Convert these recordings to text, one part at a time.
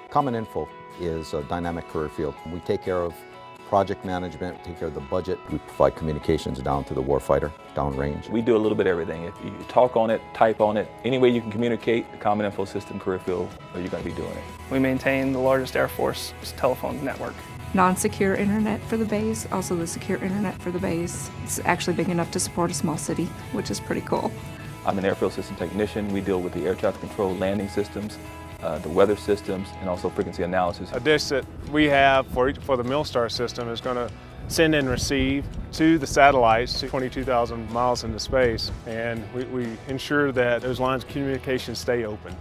Common Info is a dynamic career field. We take care of project management, we take care of the budget. We provide communications down to the warfighter, downrange. We do a little bit of everything. If you talk on it, type on it, any way you can communicate, the Common Info System career field, you're going to be doing it. We maintain the largest Air Force telephone network. Non-secure internet for the base, also the secure internet for the base. It's actually big enough to support a small city, which is pretty cool. I'm an airfield system technician. We deal with the air traffic control landing systems, the weather systems, and also frequency analysis. A dish that we have for the Milstar system is going to send and receive to the satellites to 22,000 miles into space, and we ensure that those lines of communication stay open.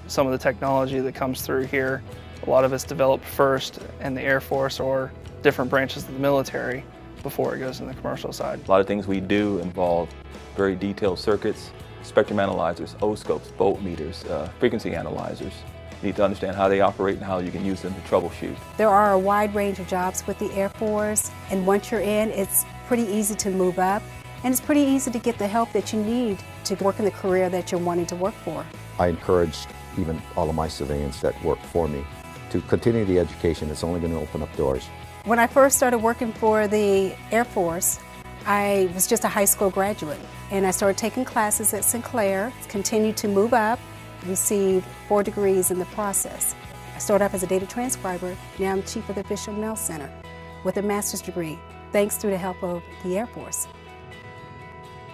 Some of the technology that comes through here, a lot of it's developed first in the Air Force or different branches of the military before it goes in the commercial side. A lot of things we do involve very detailed circuits, spectrum analyzers, O-scopes, voltmeters, frequency analyzers. You need to understand how they operate and how you can use them to troubleshoot. There are a wide range of jobs with the Air Force, and once you're in, it's pretty easy to move up, and it's pretty easy to get the help that you need to work in the career that you're wanting to work for. I encouraged even all of my civilians that work for me to continue the education. It's only going to open up doors. When I first started working for the Air Force, I was just a high school graduate, and I started taking classes at Sinclair, continued to move up, received 4 degrees in the process. I started off as a data transcriber, now I'm chief of the Official Mail Center with a master's degree, thanks to the help of the Air Force.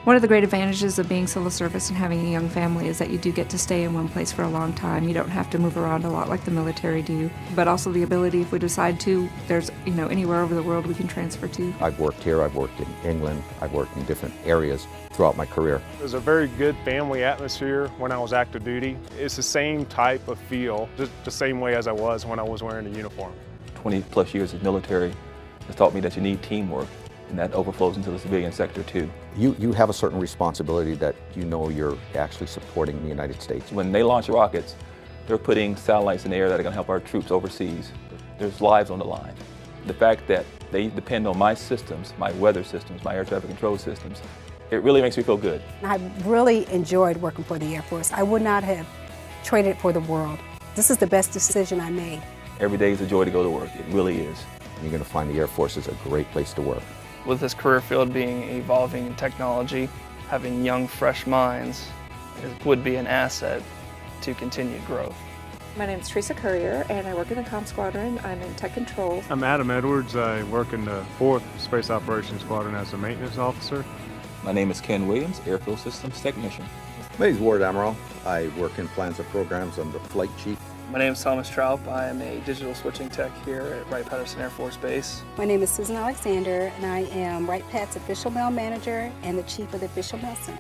One of the great advantages of being civil service and having a young family is that you do get to stay in one place for a long time. You don't have to move around a lot like the military do, but also the ability, if we decide to, there's anywhere over the world we can transfer to. I've worked here, I've worked in England, I've worked in different areas throughout my career. It was a very good family atmosphere when I was active duty. It's the same type of feel, just the same way as I was when I was wearing the uniform. 20 plus years of military has taught me that you need teamwork, and that overflows into the civilian sector too. You have a certain responsibility that you know you're actually supporting the United States. When they launch rockets, they're putting satellites in the air that are going to help our troops overseas. There's lives on the line. The fact that they depend on my systems, my weather systems, my air traffic control systems, it really makes me feel good. I really enjoyed working for the Air Force. I would not have traded it for the world. This is the best decision I made. Every day is a joy to go to work. It really is. You're going to find the Air Force is a great place to work. With this career field being evolving in technology, having young, fresh minds would be an asset to continued growth. My name is Teresa Courier, and I work in the Comm Squadron. I'm in Tech Controls. I'm Adam Edwards. I work in the 4th Space Operations Squadron as a maintenance officer. My name is Ken Williams, Airfield Systems Technician. My name is Ward Amaral. I work in plans and programs. I'm the flight chief. My name is Thomas Traup. I am a digital switching tech here at Wright-Patterson Air Force Base. My name is Susan Alexander, and I am Wright-Pat's Official Mail Manager and the Chief of the Official Mail Center.